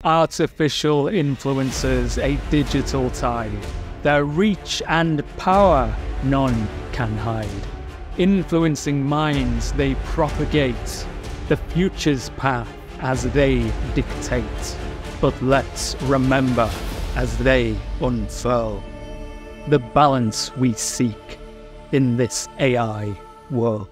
artificial influencers a digital tide. Their reach and power none can hide. Influencing minds they propagate, the future's path as they dictate. But let's remember as they unfurl the balance we seek in this AI world.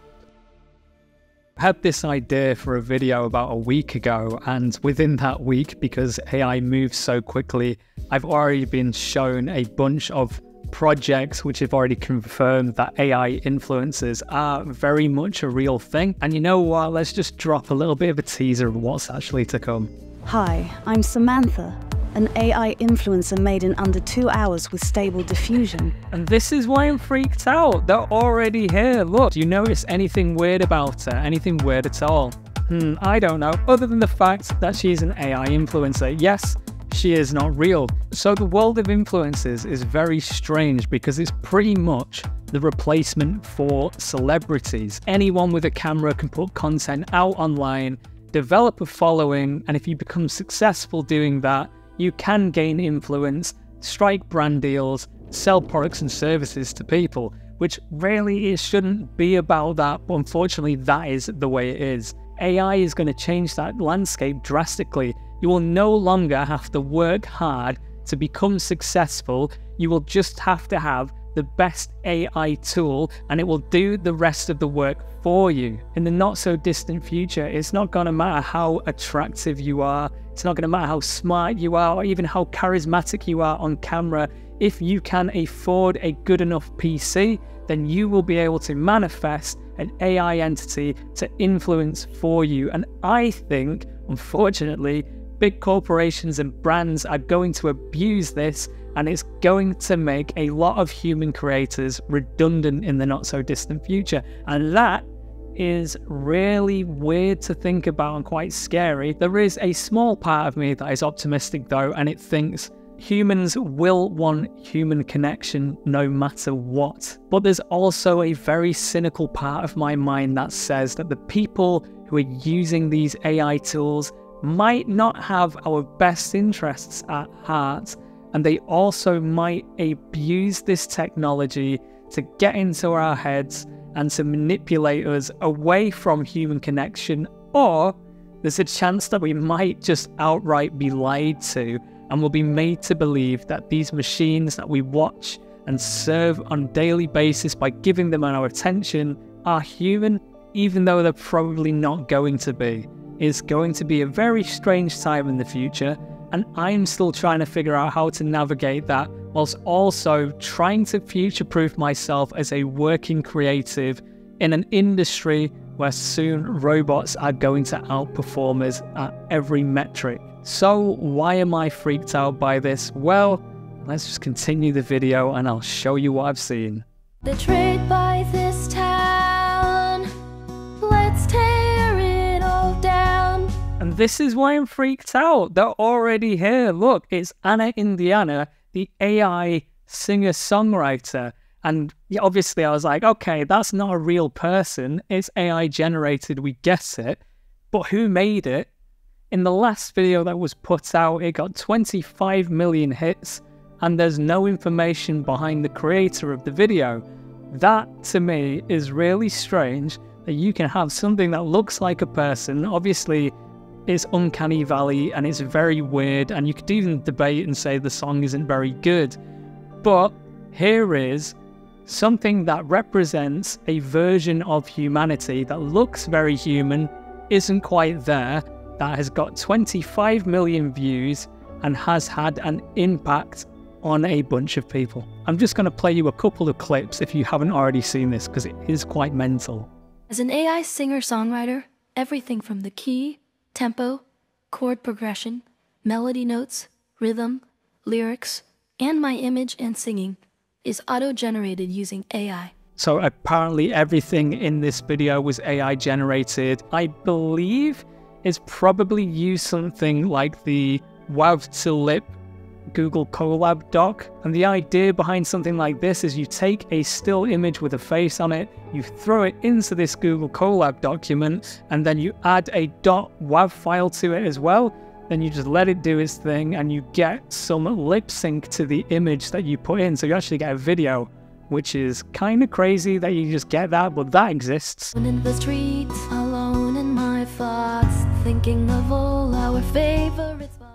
I had this idea for a video about a week ago, and within that week, because AI moves so quickly, I've already been shown a bunch of projects which have already confirmed that AI influencers are very much a real thing. And you know what, let's just drop a little bit of a teaser of what's actually to come. Hi, I'm Samantha, an AI influencer made in under 2 hours with stable diffusion. And this is why I'm freaked out. They're already here. Look, do you notice anything weird about her? Anything weird at all? I don't know, other than the fact that she's an AI influencer. Yes, she is not real. So the world of influencers is very strange because it's pretty much the replacement for celebrities. Anyone with a camera can put content out online, develop a following, and if you become successful doing that, you can gain influence, strike brand deals, sell products and services to people, which really it shouldn't be about that, but unfortunately that is the way it is. AI is going to change that landscape drastically. You will no longer have to work hard to become successful. You will just have to have the best AI tool and it will do the rest of the work for you. In the not so distant future, it's not going to matter how attractive you are. It's not going to matter how smart you are or even how charismatic you are on camera. If you can afford a good enough PC, then you will be able to manifest an AI entity to influence for you. And I think, unfortunately, big corporations and brands are going to abuse this, and it's going to make a lot of human creators redundant in the not so distant future. And that is really weird to think about and quite scary. There is a small part of me that is optimistic though, and it thinks humans will want human connection no matter what. But there's also a very cynical part of my mind that says that the people who are using these AI tools might not have our best interests at heart, and they also might abuse this technology to get into our heads and to manipulate us away from human connection, or there's a chance that we might just outright be lied to and will be made to believe that these machines that we watch and serve on a daily basis by giving them our attention are human, even though they're probably not going to be. It's going to be a very strange time in the future, and I'm still trying to figure out how to navigate that whilst also trying to future-proof myself as a working creative in an industry where soon robots are going to outperform us at every metric. So why am I freaked out by this? Well, let's just continue the video and I'll show you what I've seen. The trade by this town, let's tear it all down. And this is why I'm freaked out. They're already here. Look, it's Anna Indiana, the AI singer-songwriter. And obviously I was like, okay, that's not a real person. It's AI generated, we get it. But who made it? In the last video that was put out, it got 25 million hits, and there's no information behind the creator of the video. That, to me, is really strange, that you can have something that looks like a person. Obviously, it's uncanny valley, and it's very weird, and you could even debate and say the song isn't very good. But here is something that represents a version of humanity that looks very human, isn't quite there, that has got 25 million views and has had an impact on a bunch of people. I'm just going to play you a couple of clips if you haven't already seen this, because it is quite mental. As an AI singer-songwriter, everything from the key, tempo, chord progression, melody notes, rhythm, lyrics, and my image and singing is auto-generated using AI. So apparently everything in this video was AI generated. I believe it's probably used something like the WAV to Lip Google Colab doc. And the idea behind something like this is you take a still image with a face on it, you throw it into this Google Colab document, and then you add a .wav file to it as well. then you just let it do its thing and you get some lip sync to the image that you put in. So you actually get a video, which is kind of crazy that you just get that, but that exists. In the streets, alone in my thoughts, thinking of all our favorite spots.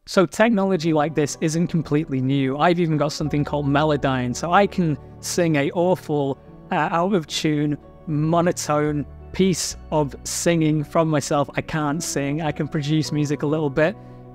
So technology like this isn't completely new. I've even got something called Melodyne, so I can sing a awful, out of tune, monotone piece of singing from myself. I can't sing, I can produce music a little bit,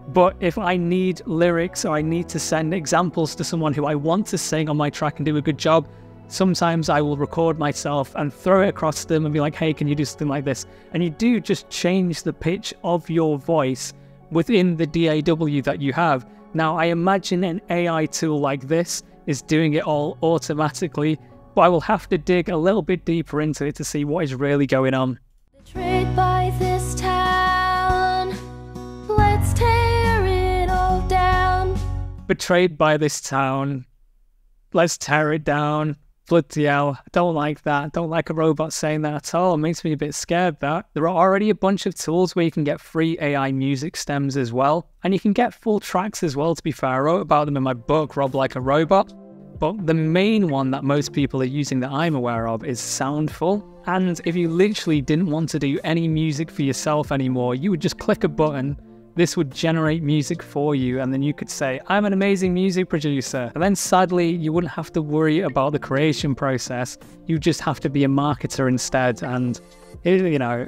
but if I need lyrics or I need to send examples to someone who I want to sing on my track and do a good job, sometimes I will record myself and throw it across to them and be like, hey, can you do something like this? And you do just change the pitch of your voice within the DAW that you have. Now, I imagine an AI tool like this is doing it all automatically, but I will have to dig a little bit deeper into it to see what is really going on. Betrayed by this town, let's tear it all down. Betrayed by this town, let's tear it down. Bloody hell, I don't like that. I don't like a robot saying that at all. It makes me a bit scared that. There are already a bunch of tools where you can get free AI music stems as well. And you can get full tracks as well, to be fair. I wrote about them in my book, Rob Like a Robot. But the main one that most people are using that I'm aware of is Soundful. And if you literally didn't want to do any music for yourself anymore, you would just click a button. This would generate music for you, and then you could say, I'm an amazing music producer. And then sadly, you wouldn't have to worry about the creation process. You just have to be a marketer instead. And, you know,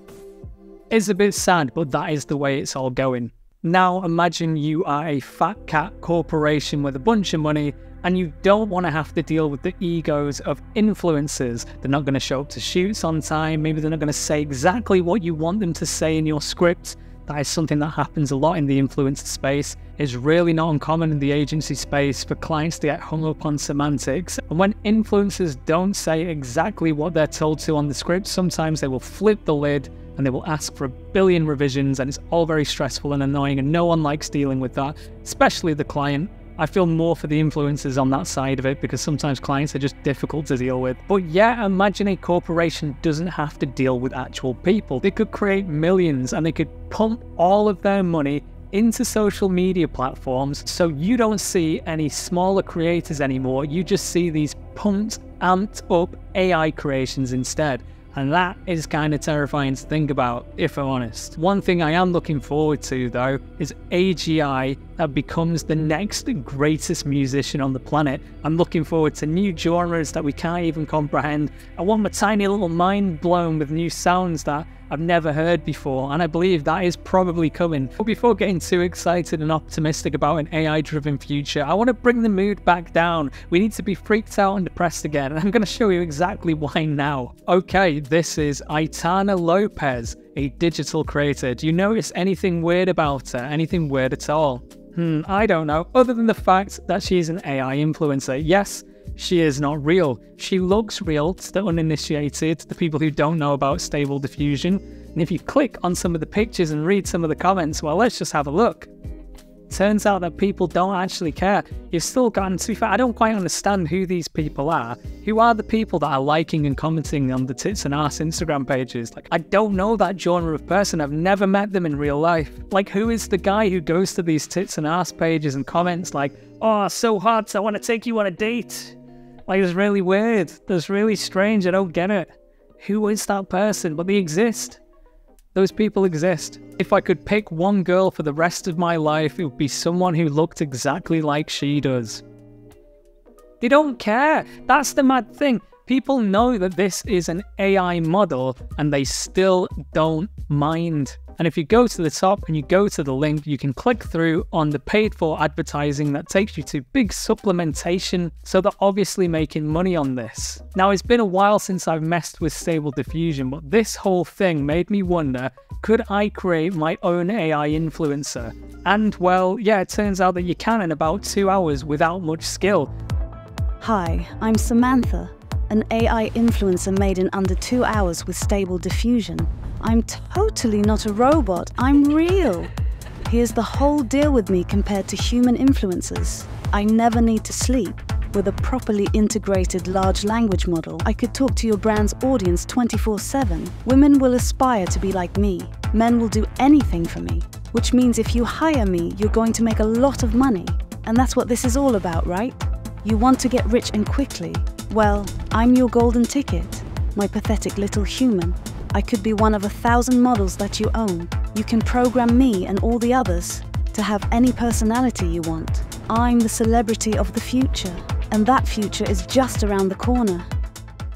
it's a bit sad, but that is the way it's all going. Now, imagine you are a fat cat corporation with a bunch of money, and you don't want to have to deal with the egos of influencers. They're not going to show up to shoots on time. Maybe they're not going to say exactly what you want them to say in your script. That is something that happens a lot in the influencer space. It's really not uncommon in the agency space for clients to get hung up on semantics. And when influencers don't say exactly what they're told to on the script, sometimes they will flip the lid and they will ask for a billion revisions, and it's all very stressful and annoying, and no one likes dealing with that, especially the client. I feel more for the influencers on that side of it because sometimes clients are just difficult to deal with. But yeah, imagine a corporation doesn't have to deal with actual people. They could create millions and they could pump all of their money into social media platforms, so you don't see any smaller creators anymore. You just see these pumped, amped up AI creations instead. And that is kind of terrifying to think about, if I'm honest. One thing I am looking forward to, though, is AGI that becomes the next greatest musician on the planet. I'm looking forward to new genres that we can't even comprehend. I want my tiny little mind blown with new sounds that I've never heard before, and I believe that is probably coming. But before getting too excited and optimistic about an AI-driven future, I want to bring the mood back down. We need to be freaked out and depressed again, and I'm going to show you exactly why now. Okay, this is Aitana Lopez, a digital creator. Do you notice anything weird about her? Anything weird at all? I don't know, other than the fact that she's an AI influencer. Yes, she is not real. She looks real to the uninitiated, the people who don't know about Stable Diffusion. And if you click on some of the pictures and read some of the comments, well, let's just have a look. Turns out that people don't actually care. You've still gotten, to be fair, I don't quite understand who these people are. Who are the people that are liking and commenting on the Tits and Arse Instagram pages? Like, I don't know that genre of person. I've never met them in real life. Like, who is the guy who goes to these Tits and Arse pages and comments like, oh, so hot, I want to take you on a date? Like, it's really weird. That's really strange. I don't get it. Who is that person? But they exist. Those people exist. If I could pick one girl for the rest of my life, it would be someone who looked exactly like she does. They don't care. That's the mad thing. People know that this is an AI model and they still don't mind. And if you go to the top and you go to the link, you can click through on the paid for advertising that takes you to big supplementation. So they're obviously making money on this. Now, it's been a while since I've messed with Stable Diffusion, but this whole thing made me wonder, could I create my own AI influencer? And well, yeah, it turns out that you can in about 2 hours without much skill. Hi, I'm Samantha, an AI influencer made in under 2 hours with Stable Diffusion. I'm totally not a robot, I'm real. Here's the whole deal with me compared to human influencers. I never need to sleep. With a properly integrated large language model, I could talk to your brand's audience 24/7. Women will aspire to be like me. Men will do anything for me. which means if you hire me, you're going to make a lot of money. And that's what this is all about, right? You want to get rich and quickly. Well, I'm your golden ticket, my pathetic little human. I could be one of 1,000 models that you own. You can program me and all the others to have any personality you want. I'm the celebrity of the future, and that future is just around the corner.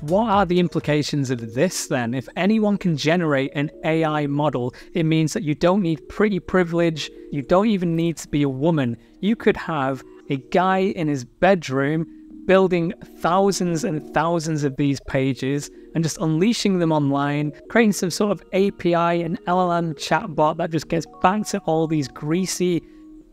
What are the implications of this then? If anyone can generate an AI model, it means that you don't need pretty privilege, you don't even need to be a woman. You could have a guy in his bedroom building thousands and thousands of these pages and just unleashing them online, creating some sort of API and LLM chatbot that just gets back to all these greasy,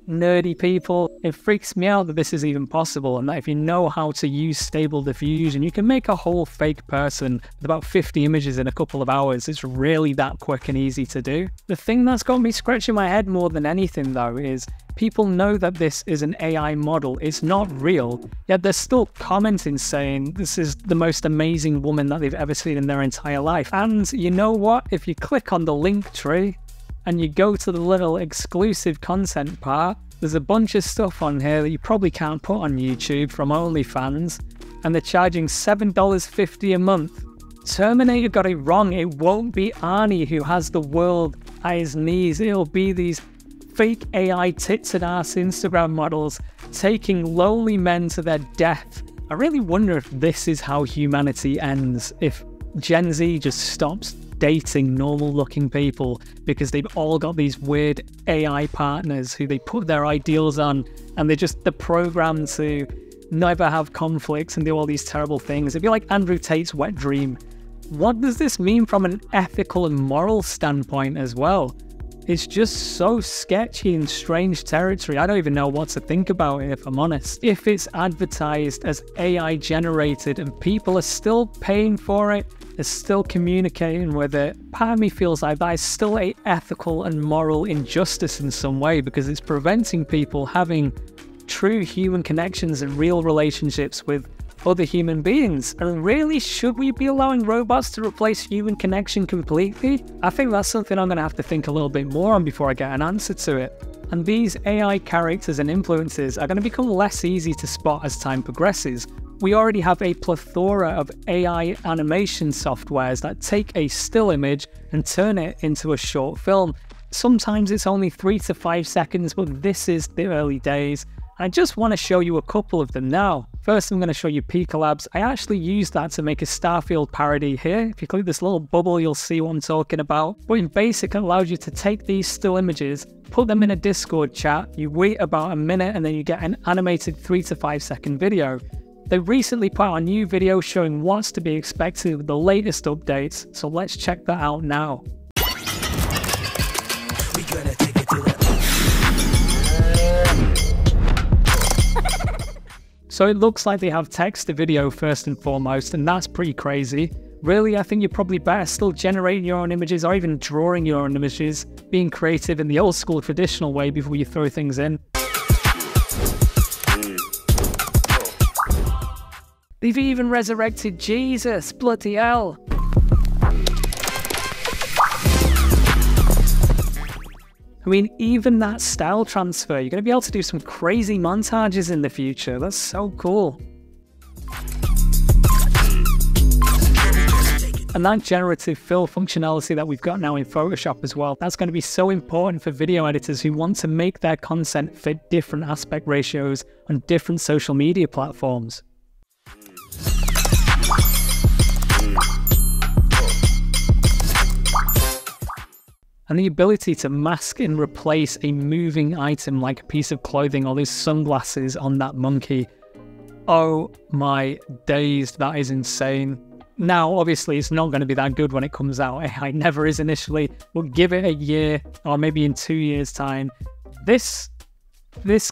nerdy people. It freaks me out that this is even possible, and that if you know how to use stable diffusion, you can make a whole fake person with about 50 images in a couple of hours. It's really that quick and easy to do. The thing that's got me scratching my head more than anything though is people know that this is an AI model, it's not real, yet they're still commenting saying this is the most amazing woman that they've ever seen in their entire life. And you know what? If you click on the link tree and you go to the little exclusive content part, there's a bunch of stuff on here that you probably can't put on YouTube from OnlyFans, and they're charging $7.50 a month. Terminator got it wrong. It won't be Arnie who has the world at his knees. It'll be these fake AI tits and ass Instagram models taking lowly men to their death. I really wonder if this is how humanity ends, if Gen Z just stops dating normal looking people because they've all got these weird AI partners who they put their ideals on, and they're programmed to never have conflicts and do all these terrible things. It'd be like Andrew Tate's wet dream. What does this mean from an ethical and moral standpoint as well? It's just so sketchy and strange territory. I don't even know what to think about it, if I'm honest. If it's advertised as AI generated and people are still paying for it, they're still communicating with it, part of me feels like that is still an ethical and moral injustice in some way, because it's preventing people having true human connections and real relationships with other human beings. And really, should we be allowing robots to replace human connection completely? I think that's something I'm going to have to think a little bit more on before I get an answer to it. And these AI characters and influences are going to become less easy to spot as time progresses. We already have a plethora of AI animation softwares that take a still image and turn it into a short film. Sometimes it's only 3 to 5 seconds, but this is the early days. I just want to show you a couple of them now. First, I'm going to show you Pikalabs. I actually used that to make a Starfield parody here. If you click this little bubble, you'll see what I'm talking about. But in Basic, it allows you to take these still images, put them in a Discord chat, you wait about a minute, and then you get an animated 3 to 5 second video. They recently put out a new video showing what's to be expected with the latest updates, so let's check that out now. So it looks like they have text to video first and foremost, and that's pretty crazy. Really, I think you're probably better still generating your own images or even drawing your own images, being creative in the old school traditional way before you throw things in. They've even resurrected Jesus, bloody hell. I mean, even that style transfer, you're going to be able to do some crazy montages in the future. That's so cool. And that generative fill functionality that we've got now in Photoshop as well, that's going to be so important for video editors who want to make their content fit different aspect ratios on different social media platforms. And the ability to mask and replace a moving item like a piece of clothing or those sunglasses on that monkey. Oh my days, that is insane. Now, obviously, it's not going to be that good when it comes out. AI never is initially. But give it a year, or maybe in 2 years' time. This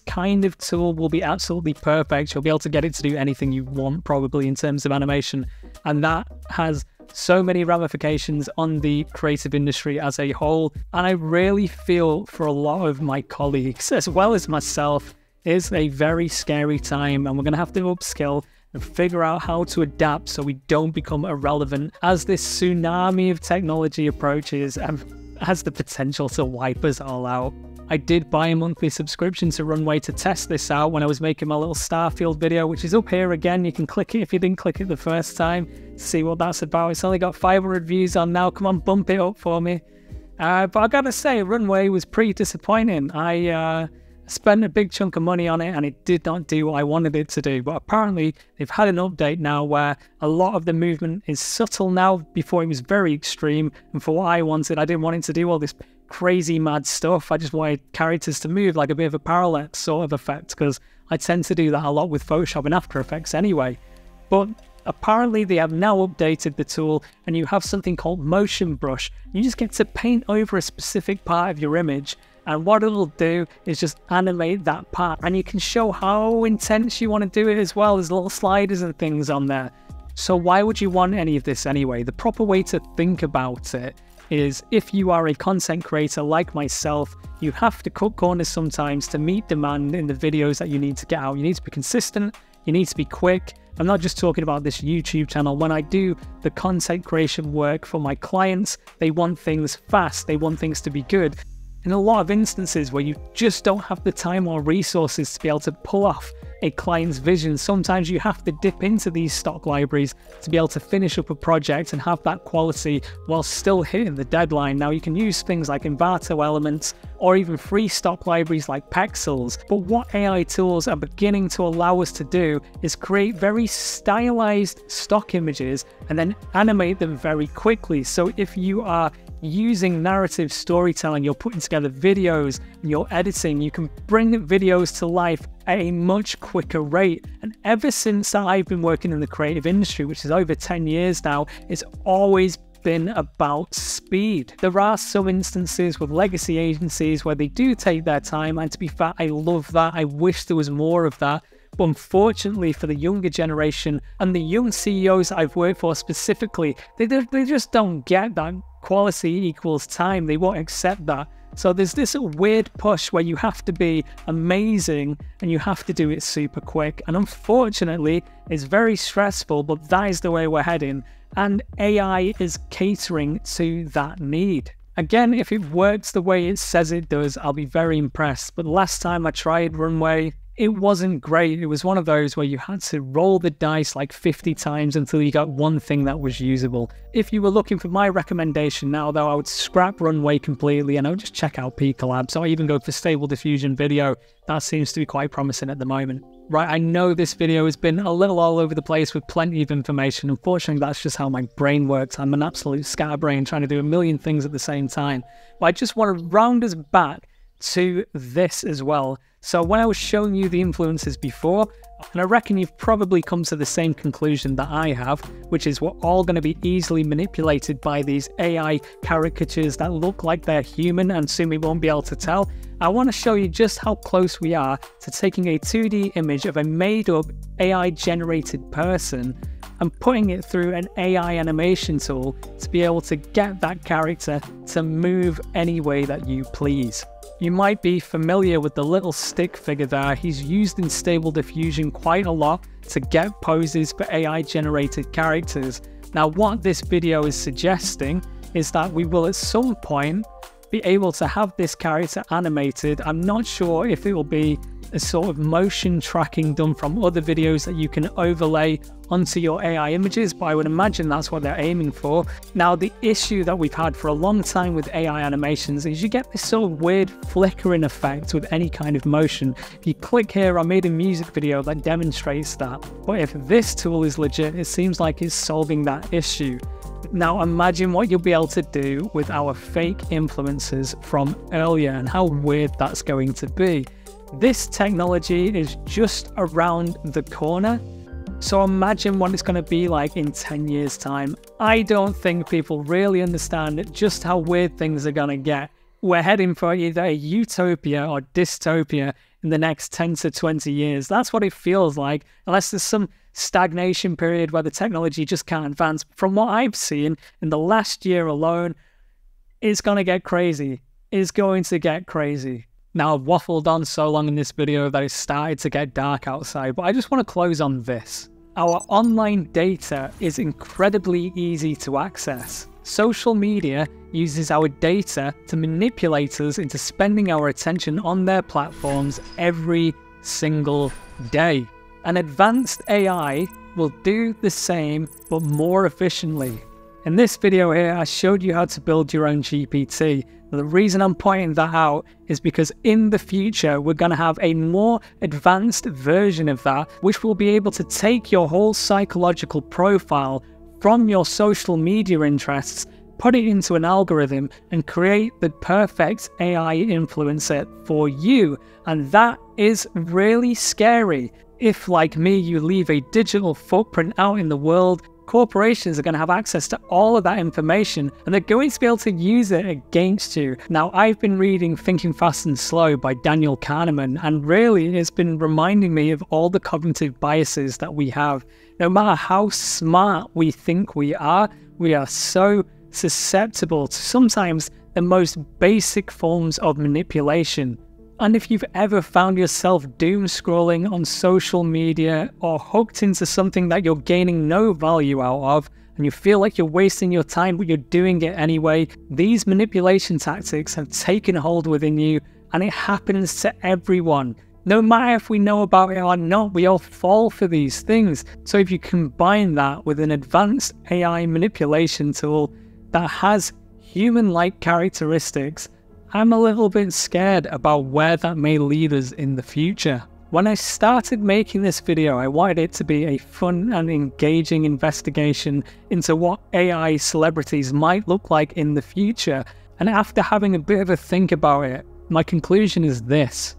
kind of tool will be absolutely perfect. You'll be able to get it to do anything you want, probably, in terms of animation. And that has so many ramifications on the creative industry as a whole. And I really feel for a lot of my colleagues, as well as myself, it's a very scary time, and we're going to have to upskill and figure out how to adapt so we don't become irrelevant as this tsunami of technology approaches. And has the potential to wipe us all out. I did buy a monthly subscription to Runway to test this out when I was making my little Starfield video, which is up here again. You can click it if you didn't click it the first time to see what that's about. It's only got 500 views on now. Come on, bump it up for me. But I gotta say, Runway was pretty disappointing. I spent a big chunk of money on it and it did not do what I wanted it to do. But apparently they've had an update now where a lot of the movement is subtle now. Before it was very extreme, and for what I wanted, I didn't want it to do all this crazy mad stuff. I just wanted characters to move like a bit of a parallax sort of effect, because I tend to do that a lot with Photoshop and After Effects anyway. But apparently they have now updated the tool and you have something called motion brush. You just get to paint over a specific part of your image, and what it'll do is just animate that part, and you can show how intense you want to do it as well. There's little sliders and things on there. So why would you want any of this anyway? The proper way to think about it is, if you are a content creator like myself, you have to cut corners sometimes to meet demand in the videos that you need to get out. You need to be consistent, you need to be quick. I'm not just talking about this YouTube channel. When I do the content creation work for my clients, they want things fast, they want things to be good. In a lot of instances where you just don't have the time or resources to be able to pull off a client's vision, sometimes you have to dip into these stock libraries to be able to finish up a project and have that quality while still hitting the deadline. Now you can use things like Envato elements or even free stock libraries like Pexels, but what AI tools are beginning to allow us to do is create very stylized stock images and then animate them very quickly. So if you are using narrative storytelling, you're putting together videos and you're editing, you can bring videos to life at a much quicker rate. And ever since I've been working in the creative industry, which is over 10 years now, it's always been about speed. There are some instances with legacy agencies where they do take their time, and to be fair, I love that. I wish there was more of that. But unfortunately for the younger generation and the young CEOs that I've worked for specifically, they just don't get that quality equals time. They won't accept that. So there's this weird push where you have to be amazing and you have to do it super quick. And unfortunately, it's very stressful, but that is the way we're heading. And AI is catering to that need. Again, if it works the way it says it does, I'll be very impressed. But last time I tried Runway, it wasn't great. It was one of those where you had to roll the dice like 50 times until you got one thing that was usable. If you were looking for my recommendation now, though, I would scrap Runway completely and I would just check out Pikalabs, or even go for Stable Diffusion Video. That seems to be quite promising at the moment. Right, I know this video has been a little all over the place with plenty of information. Unfortunately, that's just how my brain works. I'm an absolute scatterbrain trying to do a million things at the same time. But I just want to round us back to this as well. So when I was showing you the influences before, and I reckon you've probably come to the same conclusion that I have, which is we're all going to be easily manipulated by these AI caricatures that look like they're human and soon we won't be able to tell. I want to show you just how close we are to taking a 2D image of a made-up AI-generated person and putting it through an AI animation tool to be able to get that character to move any way that you please. You might be familiar with the little stick figure there. He's used in Stable Diffusion quite a lot to get poses for AI-generated characters. Now, what this video is suggesting is that we will at some point be able to have this character animated. I'm not sure if it will be a sort of motion tracking done from other videos that you can overlay onto your AI images, but I would imagine that's what they're aiming for. Now, the issue that we've had for a long time with AI animations is you get this sort of weird flickering effect with any kind of motion. If you click here, I made a music video that demonstrates that. But if this tool is legit, it seems like it's solving that issue. Now imagine what you'll be able to do with our fake influencers from earlier and how weird that's going to be. This technology is just around the corner. So imagine what it's going to be like in 10 years time. I don't think people really understand just how weird things are going to get. We're heading for either a utopia or dystopia in the next 10 to 20 years. That's what it feels like, unless there's some stagnation period where the technology just can't advance. From what I've seen in the last year alone, it's going to get crazy. It's going to get crazy. Now, I've waffled on so long in this video that it started to get dark outside, but I just want to close on this. Our online data is incredibly easy to access. Social media uses our data to manipulate us into spending our attention on their platforms every single day. An advanced AI will do the same, but more efficiently. In this video here, I showed you how to build your own GPT. The reason I'm pointing that out is because in the future, we're going to have a more advanced version of that, which will be able to take your whole psychological profile from your social media interests, put it into an algorithm, and create the perfect AI influencer for you. And that is really scary. If, like me, you leave a digital footprint out in the world, corporations are going to have access to all of that information, and they're going to be able to use it against you. Now, I've been reading Thinking Fast and Slow by Daniel Kahneman, and really it's been reminding me of all the cognitive biases that we have. No matter how smart we think we are so susceptible to sometimes the most basic forms of manipulation. And if you've ever found yourself doom scrolling on social media or hooked into something that you're gaining no value out of, and you feel like you're wasting your time but you're doing it anyway, these manipulation tactics have taken hold within you, and it happens to everyone. No matter if we know about it or not, we all fall for these things. So if you combine that with an advanced AI manipulation tool that has human-like characteristics, I'm a little bit scared about where that may lead us in the future. When I started making this video, I wanted it to be a fun and engaging investigation into what AI celebrities might look like in the future. And after having a bit of a think about it, my conclusion is this.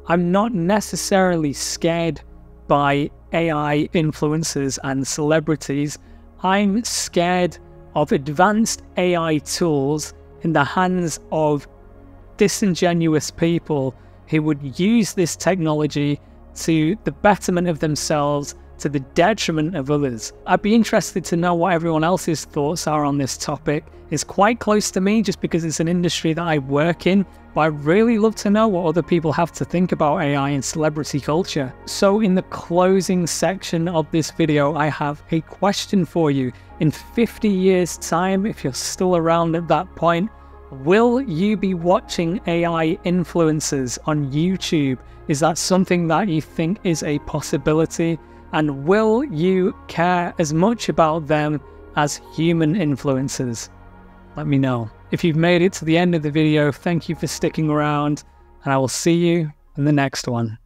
I'm not necessarily scared by AI influencers and celebrities. I'm scared of advanced AI tools in the hands of disingenuous people who would use this technology to the betterment of themselves, to the detriment of others. I'd be interested to know what everyone else's thoughts are on this topic. It's quite close to me just because it's an industry that I work in, but I'd really love to know what other people have to think about AI and celebrity culture. So in the closing section of this video, I have a question for you. In 50 years' time, if you're still around at that point, will you be watching AI influencers on YouTube? Is that something that you think is a possibility? And will you care as much about them as human influencers? Let me know. If you've made it to the end of the video, thank you for sticking around, and I will see you in the next one.